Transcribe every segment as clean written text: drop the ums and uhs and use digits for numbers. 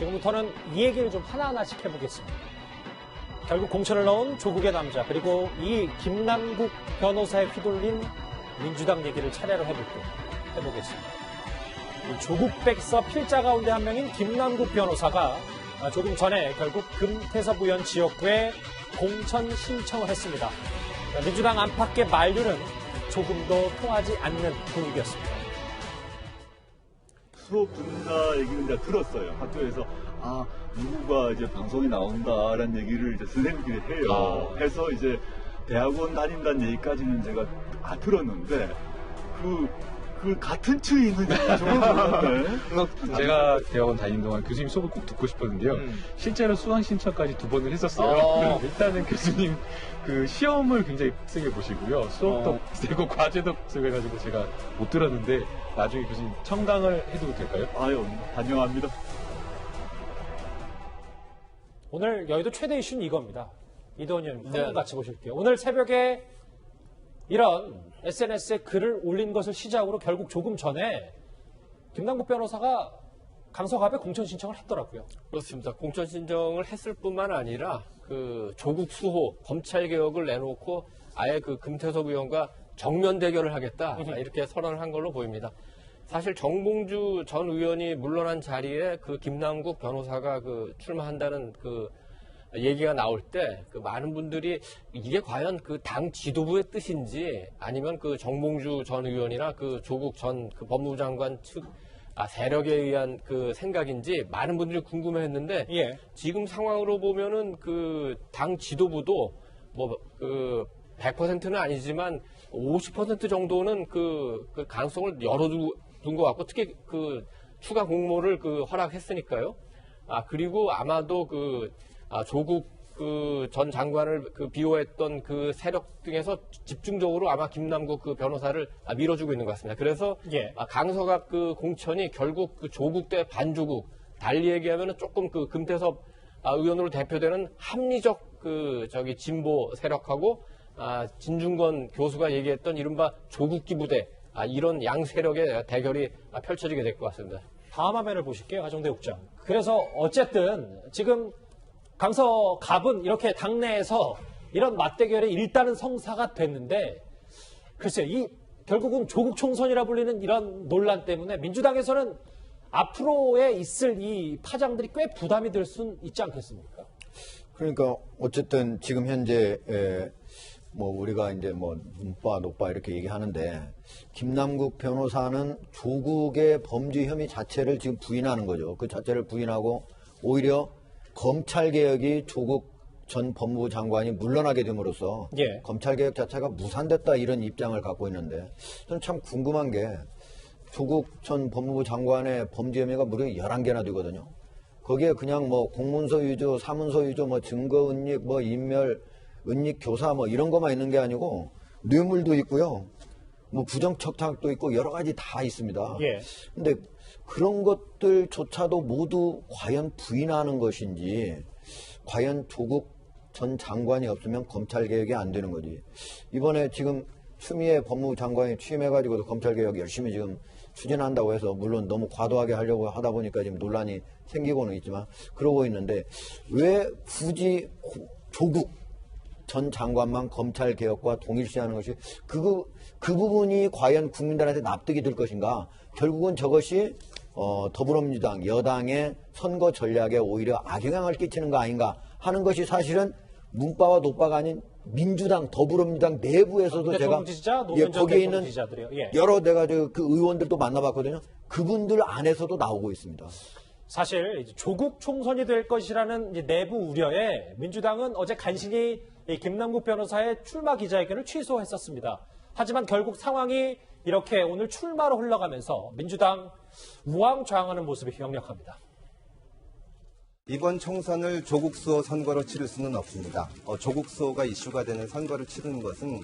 지금부터는 이 얘기를 좀 하나하나씩 해보겠습니다. 결국 공천을 넣은 조국의 남자, 그리고 이 김남국 변호사에 휘둘린 민주당 얘기를 차례로 해보겠습니다. 조국 백서 필자 가운데 한 명인 김남국 변호사가 조금 전에 결국 금태섭 의원 지역구에 공천 신청을 했습니다. 민주당 안팎의 만류는 조금도 통하지 않는 분위기였습니다. 수업 듣는다 얘기는 이제 들었어요. 학교에서 누구가 이제 방송에 나온다라는 얘기를 이제 선생님들이 해요. 해서 이제 대학원 다닌다는 얘기까지는 제가 들었는데 그 같은 추이는 저는 몰랐네. 제가 대학원 다니는 동안 교수님 수업을 꼭 듣고 싶었는데요. 실제로 수강 신청까지 2번을 했었어요. 일단은 교수님 그 시험을 굉장히 빡세게 보시고요. 수업도 빡세고 과제도 빡세고 해가지고 제가 못 들었는데 나중에 교수님 청강을 해도 될까요? 아유, 환영합니다. 오늘 여의도 최대 이슈는 이겁니다. 이도원 의원님, 한번 같이 보실게요. 오늘 새벽에 이런 SNS에 글을 올린 것을 시작으로 결국 조금 전에 김남국 변호사가 강서갑에 공천 신청을 했더라고요. 그렇습니다. 공천 신청을 했을 뿐만 아니라 그 조국 수호 검찰 개혁을 내놓고 아예 그 금태섭 의원과 정면 대결을 하겠다 이렇게 선언을 한 걸로 보입니다. 사실 정봉주 전 의원이 물러난 자리에 그 김남국 변호사가 그 출마한다는 그 얘기가 나올 때 그 많은 분들이 이게 과연 그 당 지도부의 뜻인지 아니면 그 정봉주 전 의원이나 그 조국 전 그 법무부 장관 측 세력에 의한 그 생각인지 많은 분들이 궁금해했는데 지금 상황으로 보면은 그 당 지도부도 뭐 그 100%는 아니지만 50% 정도는 그 가능성을 열어둔 것 같고 특히 그 추가 공모를 그 허락했으니까요. 그리고 아마도 조국 그 전 장관을 그 비호했던 그 세력 등에서 집중적으로 아마 김남국 그 변호사를 밀어주고 있는 것 같습니다. 그래서 강서갑 그 공천이 결국 그 조국 대 반조국 달리 얘기하면은 조금 그 금태섭 의원으로 대표되는 합리적 그 진보 세력하고 진중권 교수가 얘기했던 이른바 조국기 부대 이런 양 세력의 대결이 펼쳐지게 될 것 같습니다. 다음 화면을 보실게요. 하정대 국장. 그래서 어쨌든 지금 강서갑은 이렇게 당내에서 이런 맞대결에 일단은 성사가 됐는데 글쎄요. 결국은 조국 총선이라 불리는 이런 논란 때문에 민주당에서는 앞으로에 있을 이 파장들이 꽤 부담이 될 수는 있지 않겠습니까? 그러니까 어쨌든 지금 현재 뭐 우리가 이제 뭐 눈빠 노빠 이렇게 얘기하는데 김남국 변호사는 조국의 범죄 혐의 자체를 지금 부인하는 거죠. 그 자체를 부인하고 오히려 검찰개혁이 조국 전 법무부 장관이 물러나게 됨으로써 검찰개혁 자체가 무산됐다 이런 입장을 갖고 있는데 저는 참 궁금한 게 조국 전 법무부 장관의 범죄 혐의가 무려 11개나 되거든요. 거기에 그냥 뭐 공문서 위조, 사문서 위조, 뭐 증거 은닉, 뭐 인멸, 은닉 교사 뭐 이런 것만 있는 게 아니고 뇌물도 있고요. 뭐 부정척탁도 있고 여러 가지 다 있습니다. 근데 그런 것들조차도 모두 과연 부인하는 것인지 과연 조국 전 장관이 없으면 검찰개혁이 안 되는 거지. 이번에 지금 추미애 법무부 장관이 취임해가지고도 검찰개혁 열심히 지금 추진한다고 해서 물론 너무 과도하게 하려고 하다 보니까 지금 논란이 생기고는 있지만 그러고 있는데 왜 굳이 조국 전 장관만 검찰개혁과 동일시하는 것이 그 부분이 과연 국민들한테 납득이 될 것인가. 결국은 저것이 더불어민주당 여당의 선거 전략에 오히려 악영향을 끼치는 거 아닌가 하는 것이 사실은 문바와 노바가 아닌 민주당 더불어민주당 내부에서도 제가 거기에 있는 여러 내가 그 의원들도 만나봤거든요. 그분들 안에서도 나오고 있습니다. 사실 조국 총선이 될 것이라는 내부 우려에 민주당은 어제 간신히 김남국 변호사의 출마 기자회견을 취소했었습니다. 하지만 결국 상황이 이렇게 오늘 출마로 흘러가면서 민주당 우왕좌왕하는 모습이 역력합니다. 이번 총선을 조국 수호 선거로 치를 수는 없습니다. 조국 수호가 이슈가 되는 선거를 치르는 것은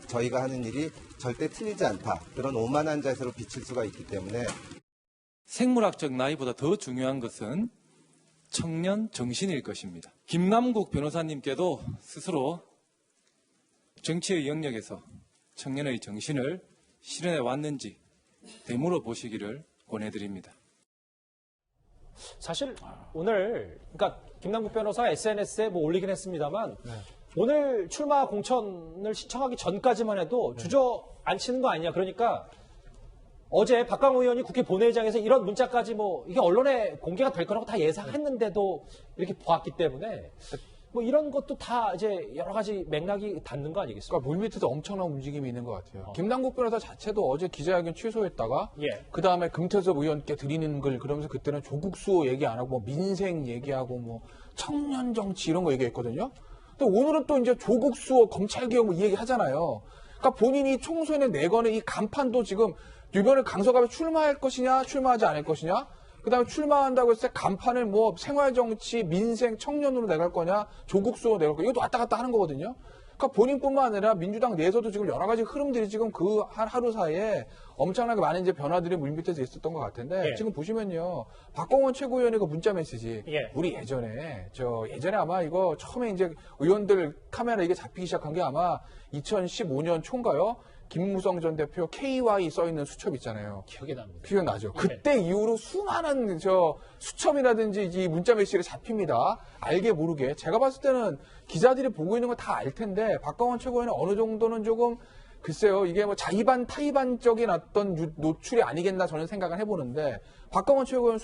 저희가 하는 일이 절대 틀리지 않다. 그런 오만한 자세로 비칠 수가 있기 때문에 생물학적 나이보다 더 중요한 것은 청년 정신일 것입니다. 김남국 변호사님께도 스스로 정치의 영역에서 청년의 정신을 실현해 왔는지 되물어 보시기를 권해드립니다. 사실 오늘 그러니까 김남국 변호사가 SNS에 뭐 올리긴 했습니다만 오늘 출마 공천을 신청하기 전까지만 해도 주저앉히는 거 아니냐. 그러니까 어제 박강호 의원이 국회 본회의장에서 이런 문자까지 뭐 이게 언론에 공개가 될 거라고 다 예상했는데도 이렇게 보았기 때문에 뭐 이런 것도 다 이제 여러 가지 맥락이 닿는 거 아니겠습니까? 그러니까 물밑에도 엄청난 움직임이 있는 것 같아요. 김남국 변호사 자체도 어제 기자회견 취소했다가 예. 그 다음에 금태섭 의원께 드리는 글 그러면서 그때는 조국 수호 얘기 안 하고 뭐 민생 얘기하고 뭐 청년 정치 이런 거 얘기했거든요. 근데 오늘은 또 이제 조국 수호 검찰 개혁 뭐 이 얘기 하잖아요. 그러니까 본인이 총선에 내거는 이 간판도 지금 이번에 강서갑에 출마할 것이냐 출마하지 않을 것이냐 그다음에 출마한다고 했을 때 간판을 뭐 생활정치, 민생, 청년으로 내갈 거냐, 조국 수호 내갈 거냐 이것도 왔다 갔다 하는 거거든요. 그러니까 본인뿐만 아니라 민주당 내에서도 지금 여러 가지 흐름들이 지금 그 하루 사이에 엄청나게 많은 이제 변화들이 물밑에서 있었던 것 같은데 예. 지금 보시면요, 박광원 최고위원의 그 문자 메시지, 예. 우리 예전에 아마 이거 처음에 이제 의원들 카메라 이게 잡히기 시작한 게 아마 2015년 초인가요? 김무성 전 대표 KY 써있는 수첩 있잖아요. 기억이 납니다. 기억나죠? 그때 이후로 수많은 수첩이라든지 이 문자 메시지가 잡힙니다. 알게 모르게. 제가 봤을 때는 기자들이 보고 있는 거 다 알 텐데 박광원 최고위원은 어느 정도는 조금 글쎄요. 이게 뭐 자의반 타의반적인 어떤 노출이 아니겠나 저는 생각을 해보는데 박광원 최고위원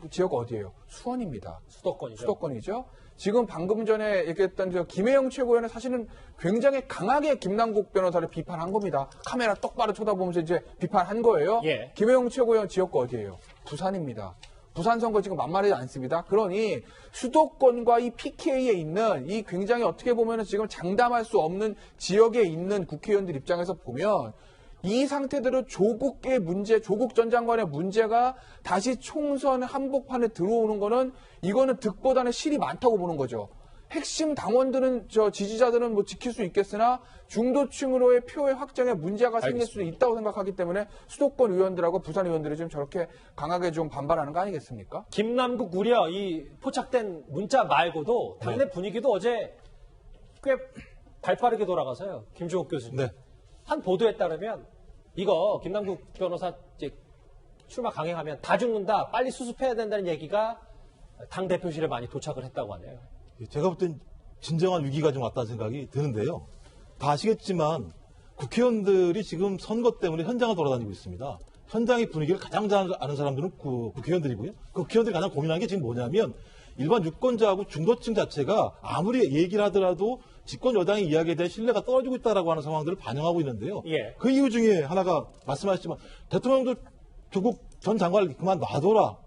지역 어디예요? 수원입니다. 수도권이죠. 수도권이죠. 지금 방금 전에 얘기했던 김혜영 최고위원은 사실은 굉장히 강하게 김남국 변호사를 비판한 겁니다. 카메라 똑바로 쳐다보면서 이제 비판한 거예요. 예. 김혜영 최고위원 지역구 어디예요? 부산입니다. 부산 선거 지금 만만하지 않습니다. 그러니 수도권과 이 PK에 있는 이 굉장히 어떻게 보면 지금 장담할 수 없는 지역에 있는 국회의원들 입장에서 보면 이 상태대로 조국의 문제, 조국 전 장관의 문제가 다시 총선 한복판에 들어오는 거는 이거는 득보다는 실이 많다고 보는 거죠. 핵심 당원들은 지지자들은 뭐 지킬 수 있겠으나 중도층으로의 표의 확장에 문제가 생길 수도 있다고 생각하기 때문에 수도권 의원들하고 부산 의원들이 지금 저렇게 강하게 좀 반발하는 거 아니겠습니까? 김남국 우려 이 포착된 문자 말고도 당내 분위기도 어제 꽤 발빠르게 돌아가서요. 김종욱 교수님. 네. 한 보도에 따르면 이거 김남국 변호사 이제 출마 강행하면 다 죽는다, 빨리 수습해야 된다는 얘기가 당 대표실에 많이 도착을 했다고 하네요. 제가 볼 땐 진정한 위기가 좀 왔다는 생각이 드는데요. 다 아시겠지만 국회의원들이 지금 선거 때문에 현장을 돌아다니고 있습니다. 현장의 분위기를 가장 잘 아는 사람들은 국회의원들이고요. 그 국회의원들이 가장 고민하는 게 지금 뭐냐면 일반 유권자하고 중도층 자체가 아무리 얘기를 하더라도 집권 여당의 이야기에 대한 신뢰가 떨어지고 있다라고 하는 상황들을 반영하고 있는데요. 예. 그 이유 중에 하나가 말씀하셨지만 대통령도 조국 전 장관을 그만 놔둬라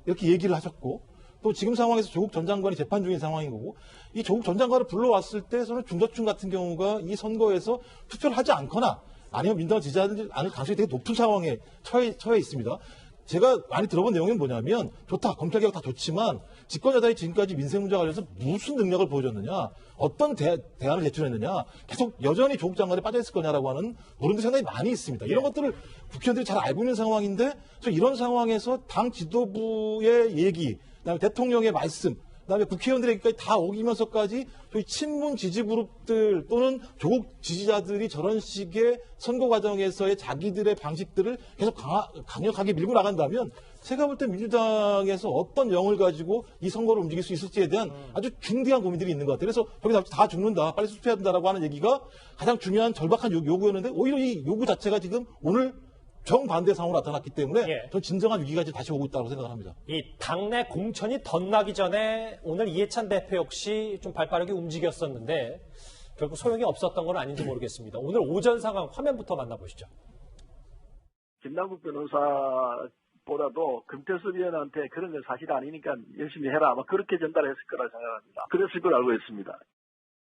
이렇게 얘기를 하셨고 또 지금 상황에서 조국 전 장관이 재판 중인 상황인 거고 이 조국 전 장관을 불러왔을 때 저는 중도층 같은 경우가 이 선거에서 투표를 하지 않거나 아니면 민주당을 지지하지 않을 가능성이 되게 높은 상황에 처해 있습니다. 제가 많이 들어본 내용은 뭐냐면 좋다, 검찰개혁 다 좋지만 집권 여당이 지금까지 민생 문제와 관련해서 무슨 능력을 보여줬느냐, 어떤 대안을 제출했느냐, 계속 여전히 조국 장관에 빠져있을 거냐라고 하는 물음들 생각이 많이 있습니다. 이런 것들을 국회의원들이 잘 알고 있는 상황인데 이런 상황에서 당 지도부의 얘기, 그다음에 대통령의 말씀, 그다음에 국회의원들의 얘기까지 다 오기면서까지 저희 친문 지지 그룹들 또는 조국 지지자들이 저런 식의 선거 과정에서의 자기들의 방식들을 계속 강력하게 밀고 나간다면 제가 볼 때 민주당에서 어떤 영을 가지고 이 선거를 움직일 수 있을지에 대한 아주 중대한 고민들이 있는 것 같아요. 그래서 여기서 다 죽는다, 빨리 수습해야 된다라고 하는 얘기가 가장 중요한 절박한 요구였는데 오히려 이 요구 자체가 지금 오늘 정반대 상황으로 나타났기 때문에 예. 저 진정한 위기가 지금 다시 오고 있다고 생각을 합니다. 이 당내 공천이 덧나기 전에 오늘 이해찬 대표 역시 좀 발빠르게 움직였었는데 결국 소용이 없었던 건 아닌지 모르겠습니다. 오늘 오전 상황 화면부터 만나보시죠. 김남국 변호사보다도 금태섭 의원한테 그런 건 사실 아니니까 열심히 해라. 아마 그렇게 전달했을 거라 생각합니다. 그랬을 걸 알고 있습니다.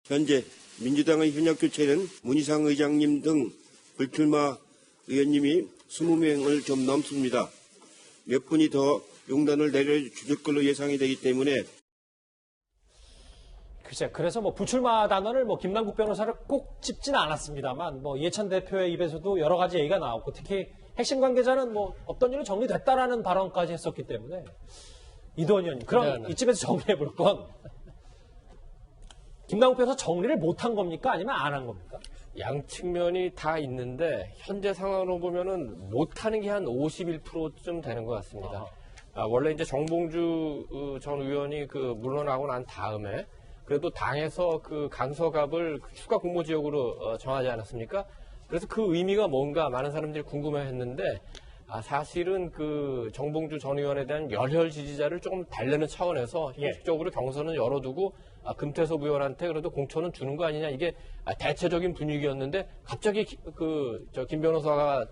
현재 민주당의 현역 교체는 문희상 의장님 등 불출마 의원님이 20명을 좀 넘습니다. 몇 분이 더 용단을 내려줄 걸로 예상이 되기 때문에 글쎄, 그래서 뭐 불출마 단어를 뭐 김남국 변호사를 꼭 찝지는 않았습니다만 뭐 이해찬 대표의 입에서도 여러 가지 얘기가 나왔고 특히 핵심 관계자는 뭐 없던 일은 정리됐다라는 발언까지 했었기 때문에 이도원 의원님, 그럼 네. 이쯤에서 정리해 볼 건 김남국 변호사 정리를 못한 겁니까? 아니면 안 한 겁니까? 양 측면이 다 있는데 현재 상황으로 보면은 못하는 게 한 51%쯤 되는 것 같습니다. 원래 이제 정봉주 전 의원이 물러나고 난 다음에 그래도 당에서 강서갑을 추가 공모 지역으로 정하지 않았습니까? 그래서 그 의미가 뭔가 많은 사람들이 궁금해했는데 사실은 정봉주 전 의원에 대한 열혈 지지자를 조금 달래는 차원에서 형식적으로 경선은 열어두고 금태섭 의원한테 그래도 공천은 주는 거 아니냐 이게 대체적인 분위기였는데 갑자기 김 변호사가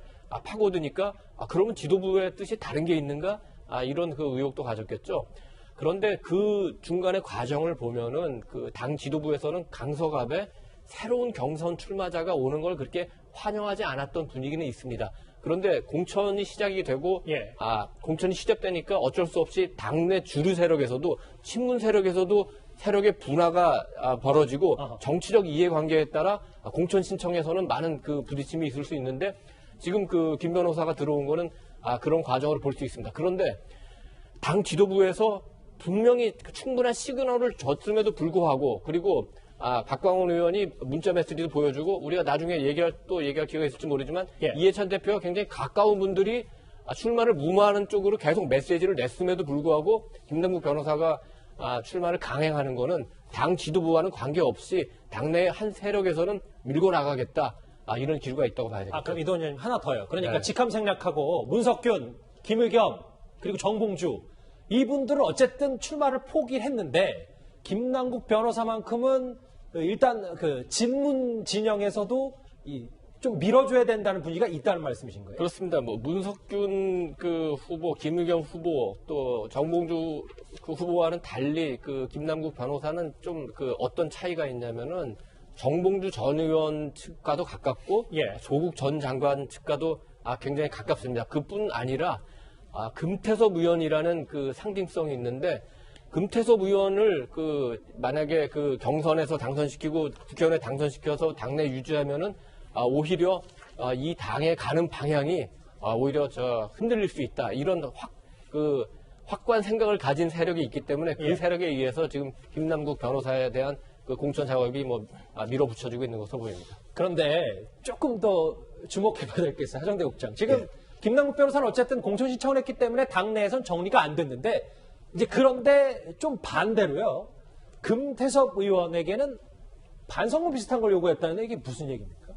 파고드니까 그러면 지도부의 뜻이 다른 게 있는가 이런 의혹도 가졌겠죠. 그런데 그 중간의 과정을 보면은 당 지도부에서는 강서갑에 새로운 경선 출마자가 오는 걸 그렇게 환영하지 않았던 분위기는 있습니다. 그런데 공천이 시작이 되고 공천이 시작되니까 어쩔 수 없이 당내 주류 세력에서도 친문 세력에서도 세력의 분화가 벌어지고 정치적 이해관계에 따라 공천 신청에서는 많은 부딪힘이 있을 수 있는데 지금 김 변호사가 들어온 거는 그런 과정을 볼 수 있습니다. 그런데 당 지도부에서 분명히 충분한 시그널을 줬음에도 불구하고 그리고 박광원 의원이 문자 메시지도 보여주고 우리가 나중에 얘기할 기회가 있을지 모르지만 이해찬 대표와 굉장히 가까운 분들이 출마를 무마하는 쪽으로 계속 메시지를 냈음에도 불구하고 김남국 변호사가 출마를 강행하는 거는 당 지도부와는 관계없이 당내의 한 세력에서는 밀고 나가겠다. 이런 기류가 있다고 봐야 됩니다. 그럼 이동 의원님 하나 더요. 그러니까 직함생략하고 문석균, 김의겸, 그리고 정봉주 이분들은 어쨌든 출마를 포기했는데 김남국 변호사만큼은 일단 진문 진영에서도 좀 밀어줘야 된다는 분위기가 있다는 말씀이신 거예요? 그렇습니다. 문석균 후보, 김의겸 후보, 또 정봉주 후보와는 달리 김남국 변호사는 좀 어떤 차이가 있냐면은 정봉주 전 의원 측과도 가깝고 조국 전 장관 측과도 굉장히 가깝습니다. 그뿐 아니라 금태섭 의원이라는 상징성이 있는데 금태섭 의원을 만약에 경선에서 당선시키고 국회의원에 당선시켜서 당내 유지하면은 오히려 이 당에 가는 방향이 오히려 흔들릴 수 있다. 이런 확고한 생각을 가진 세력이 있기 때문에 그 세력에 의해서 지금 김남국 변호사에 대한 공천 작업이 밀어붙여지고 있는 것으로 보입니다. 그런데 조금 더 주목해봐야 될 게 있어요. 하정대 국장. 지금 김남국 변호사는 어쨌든 공천 신청을 했기 때문에 당내에선 정리가 안 됐는데 이제 그런데 좀 반대로요. 금태섭 의원에게는 반성문 비슷한 걸 요구했다는데 이게 무슨 얘기입니까?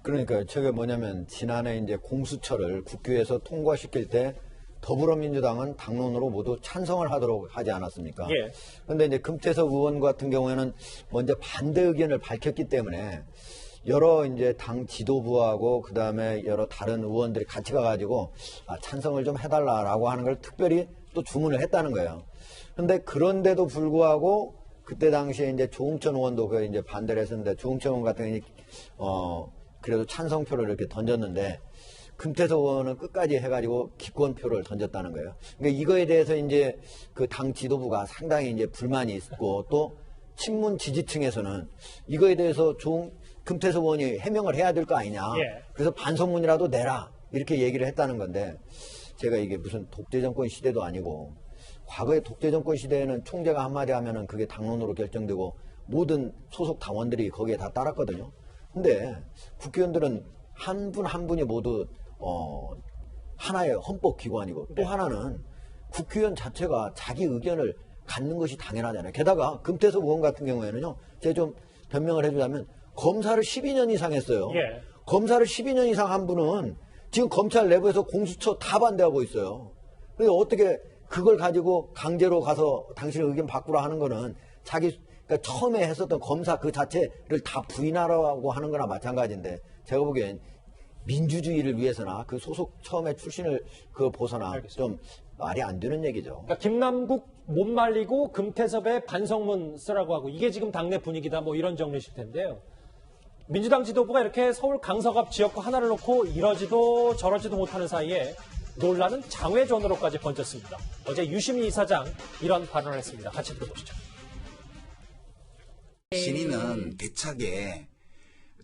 그러니까 저게 뭐냐면 지난해 이제 공수처를 국회에서 통과시킬 때 더불어민주당은 당론으로 모두 찬성을 하도록 하지 않았습니까? 그런데 이제 금태섭 의원 같은 경우에는 먼저 반대 의견을 밝혔기 때문에 여러 이제 당 지도부하고 그 다음에 여러 다른 의원들이 같이 가가지고 찬성을 좀 해달라라고 하는 걸 특별히 또 주문을 했다는 거예요. 그런데 그런데도 불구하고 그때 당시에 이제 조응천 의원도 이제 반대를 했었는데 조응천 의원 같은 경우는 그래도 찬성표를 이렇게 던졌는데 금태섭 의원은 끝까지 해가지고 기권표를 던졌다는 거예요. 그러니까 이거에 대해서 이제 당 지도부가 상당히 이제 불만이 있고 또 친문 지지층에서는 이거에 대해서 금태섭 의원이 해명을 해야 될 거 아니냐. 그래서 반성문이라도 내라. 이렇게 얘기를 했다는 건데 제가 이게 무슨 독재정권 시대도 아니고 과거의 독재정권 시대에는 총재가 한마디 하면은 그게 당론으로 결정되고 모든 소속 당원들이 거기에 다 따랐거든요. 근데 국회의원들은 한 분 한 분이 모두 하나의 헌법기관이고 또 하나는 국회의원 자체가 자기 의견을 갖는 것이 당연하잖아요. 게다가 금태섭 의원 같은 경우에는요. 제가 좀 변명을 해주자면 검사를 12년 이상 했어요. 검사를 12년 이상 한 분은 지금 검찰 내부에서 공수처 다 반대하고 있어요. 그래서 어떻게 그걸 가지고 강제로 가서 당신의 의견 바꾸라 하는 거는 그러니까 처음에 했었던 검사 그 자체를 다 부인하라고 하는 거나 마찬가지인데 제가 보기엔 민주주의를 위해서나 그 소속 처음에 출신을 벗어나 좀 말이 안 되는 얘기죠. 그러니까 김남국 못 말리고 금태섭의 반성문 쓰라고 하고 이게 지금 당내 분위기다 뭐 이런 정리실 텐데요. 민주당 지도부가 이렇게 서울 강서갑 지역구 하나를 놓고 이러지도 저러지도 못하는 사이에 논란은 장외전으로까지 번졌습니다. 어제 유시민 이사장 이런 발언을 했습니다. 같이 들어보시죠. 신인은 대차게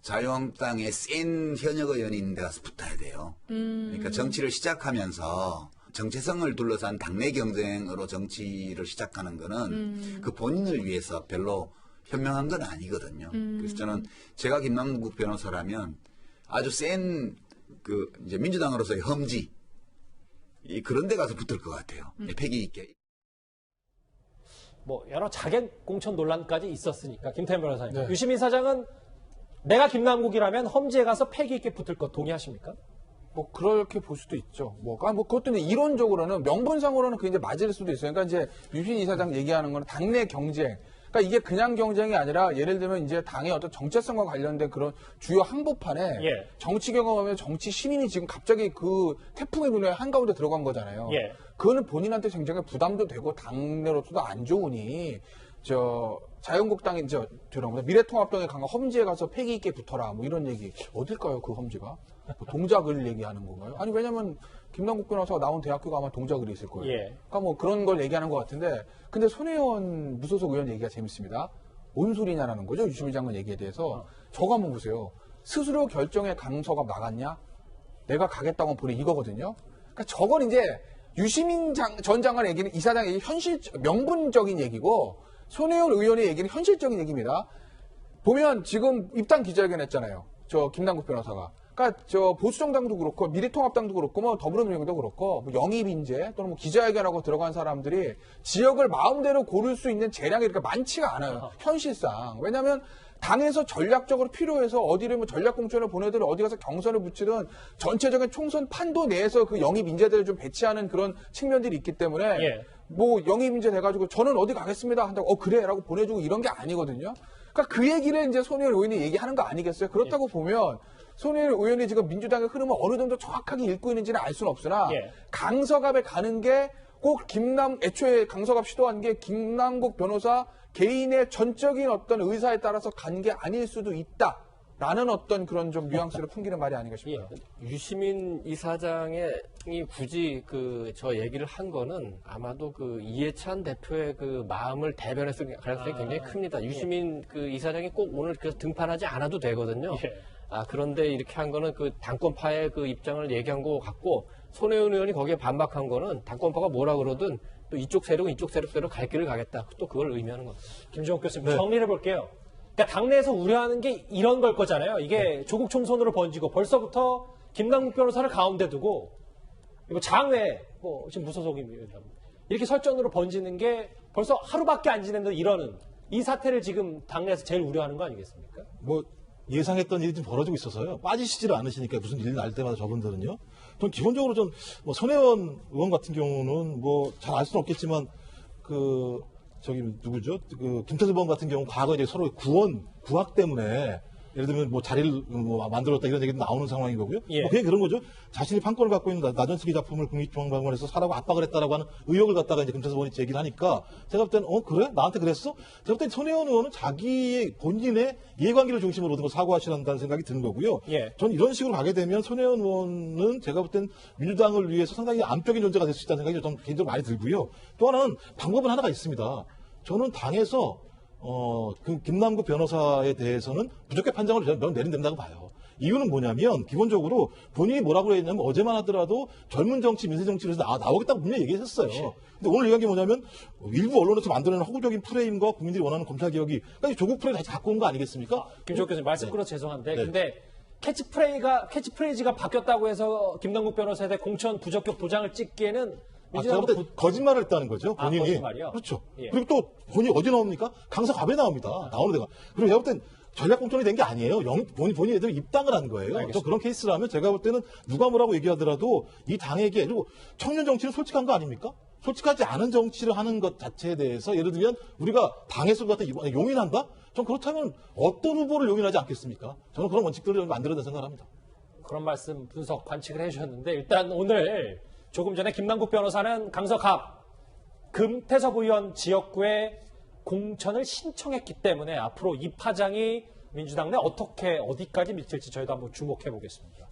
자유한국당의 센 현역 의원이 있는 데 가서 붙어야 돼요. 그러니까 정치를 시작하면서 정체성을 둘러싼 당내 경쟁으로 정치를 시작하는 거는 그 본인을 위해서 별로 현명한 건 아니거든요. 그래서 저는 제가 김남국 변호사라면 아주 센 이제 민주당으로서의 험지 그런 데 가서 붙을 것 같아요. 패기 있게. 뭐 여러 자객 공천 논란까지 있었으니까 김태현 변호사님. 네. 유시민 사장은 내가 김남국이라면 험지에 가서 패기 있게 붙을 것 동의하십니까? 뭐 그렇게 볼 수도 있죠. 뭐 그것도 이제 이론적으로는 명분상으로는 그게 이제 맞을 수도 있어요. 그러니까 이제 유신 이사장 얘기하는 거는 당내 경쟁. 그러니까 이게 그냥 경쟁이 아니라 예를 들면 이제 당의 어떤 정체성과 관련된 그런 주요 항복판에 예. 정치 경험하면 정치 신인이 지금 갑자기 그 태풍의 눈에 한가운데 들어간 거잖아요. 예. 그거는 본인한테 굉장히 부담도 되고 당내로서도 안 좋으니 자유한국당이 죄송합니다. 미래통합당에 강한 험지에 가서 패기 있게 붙어라 뭐 이런 얘기 어딜까요 그 험지가? 뭐 동작을 얘기하는 건가요? 아니 왜냐면 김남국 변호사가 나온 대학교가 아마 동작을이 있을 거예요. 예. 그러니까 뭐 그런 걸 얘기하는 것 같은데 근데 손혜원 무소속 의원 얘기가 재밌습니다. 뭔 소리냐라는 거죠 유시민 장관 얘기에 대해서 저거 한번 보세요. 스스로 결정에 강서가 나갔냐? 내가 가겠다고 보내 이거거든요. 그러니까 저건 이제 유시민 전 장관 얘기는 이사장 얘기 명분적인 얘기고 손혜원 의원의 얘기는 현실적인 얘기입니다. 보면 지금 입당 기자회견 했잖아요. 저 김남국 변호사가. 그러니까 저 보수정당도 그렇고 미래통합당도 그렇고 뭐 더불어민주당도 그렇고 뭐 영입인재 또는 뭐 기자회견하고 들어간 사람들이 지역을 마음대로 고를 수 있는 재량이 이렇게 많지가 않아요. 현실상. 왜냐하면 당에서 전략적으로 필요해서 어디를 뭐 전략공천을 보내든 어디 가서 경선을 붙이든 전체적인 총선 판도 내에서 그 영입 인재들을 좀 배치하는 그런 측면들이 있기 때문에 예. 뭐 영입 인재 돼가지고 저는 어디 가겠습니다 한다고 그래라고 보내주고 이런 게 아니거든요. 그러니까 그 얘기를 이제 손혜원 의원이 얘기하는 거 아니겠어요? 그렇다고 보면 손혜원 의원이 지금 민주당의 흐름을 어느 정도 정확하게 읽고 있는지는 알 수는 없으나 예. 강서갑에 강서갑에 가는 게 꼭 애초에 강서갑 시도한 게 김남국 변호사 개인의 전적인 어떤 의사에 따라서 간 게 아닐 수도 있다라는 어떤 그런 좀 뉘앙스를 풍기는 말이 아닌가 싶어요. 유시민 이사장이 굳이 저 얘기를 한 거는 아마도 그 이해찬 대표의 그 마음을 대변했을 가능성이 굉장히 큽니다. 유시민 이사장이 꼭 오늘 그래서 등판하지 않아도 되거든요. 예. 그런데 이렇게 한 거는 그 당권파의 그 입장을 얘기한 것 같고 손혜원 의원이 거기에 반박한 거는 당권파가 뭐라 그러든 또 이쪽 세력은 이쪽 세력대로 갈 길을 가겠다. 또 그걸 의미하는 겁니다. 김종욱 교수님 정리를 해볼게요. 그러니까 당내에서 우려하는 게 이런 걸 거잖아요. 이게 조국 총선으로 번지고 벌써부터 김남국 변호사를 가운데 두고 그리고 장외 지금 무소속입니다. 이렇게 설전으로 번지는 게 벌써 하루밖에 안 지났는데 이러는 이 사태를 지금 당내에서 제일 우려하는 거 아니겠습니까? 뭐 예상했던 일이 좀 벌어지고 있어서요. 빠지시지를 않으시니까 무슨 일이 날 때마다 저분들은요. 전 기본적으로 뭐 손혜원 의원 같은 경우는 뭐 잘 알 수는 없겠지만 누구죠? 김태수 의원 같은 경우 과거 이제 서로 구학 때문에 예를 들면 뭐 자리를 만들었다 이런 얘기도 나오는 상황인 거고요. 예. 그게 그런 거죠. 자신이 판권을 갖고 있는 나전스키 작품을 국립중앙박물관에서 사라고 압박을 했다라고 하는 의혹을 갖다가 이제 김태수 의원이 제기를 하니까 제가 볼 때는 그래? 나한테 그랬어? 제가 볼 때는 손혜원 의원은 자기의 본인의 이해관계를 중심으로 모든 걸 사고하시는다는 생각이 드는 거고요. 예. 전 이런 식으로 가게 되면 손혜원 의원은 제가 볼 땐 민주당을 위해서 상당히 암적인 존재가 될 수 있다는 생각이 좀 개인적으로 많이 들고요. 또 하나는 방법은 하나가 있습니다. 저는 당에서 김남국 변호사에 대해서는 부적격 판정을 내리면 된다고 봐요. 이유는 뭐냐면 기본적으로 본인이 뭐라고 했냐면 어제만 하더라도 젊은 정치, 민생 정치를 해서 나오겠다고 분명히 얘기했었어요. 근데 오늘 얘기한 게 뭐냐면 일부 언론에서 만들어낸 허구적인 프레임과 국민들이 원하는 검찰개혁이 그러니까 조국 프레임 다시 갖고 온 거 아니겠습니까? 김종욱 교수님 말씀 끊어서 죄송한데 네. 근데 캐치프레이즈가 바뀌었다고 해서 김남국 변호사에 대해 공천 부적격 도장을 찍기에는 제가 볼 때 거짓말을 했다는 거죠, 본인이. 거짓말이요? 그렇죠. 예. 그리고 또 본인이 어디 나옵니까? 강서갑에 나옵니다. 나오는 데가. 그리고 제가 볼 땐 전략공천이 된 게 아니에요. 본인이 예를 들면 입당을 한 거예요. 저 그런 케이스라면 제가 볼 때는 누가 뭐라고 얘기하더라도 이 당에게 그리고 청년 정치는 솔직한 거 아닙니까? 솔직하지 않은 정치를 하는 것 자체에 대해서 예를 들면 우리가 당에서 같은 이번에 용인한다? 전 그렇다면 어떤 후보를 용인하지 않겠습니까? 저는 그런 원칙들을 만들어야 된다고 생각합니다. 그런 말씀 분석 관측을 해주셨는데 일단 오늘 조금 전에 김남국 변호사는 강서갑 금태섭 의원 지역구에 공천을 신청했기 때문에 앞으로 이 파장이 민주당 내 어디까지 미칠지 저희도 한번 주목해 보겠습니다.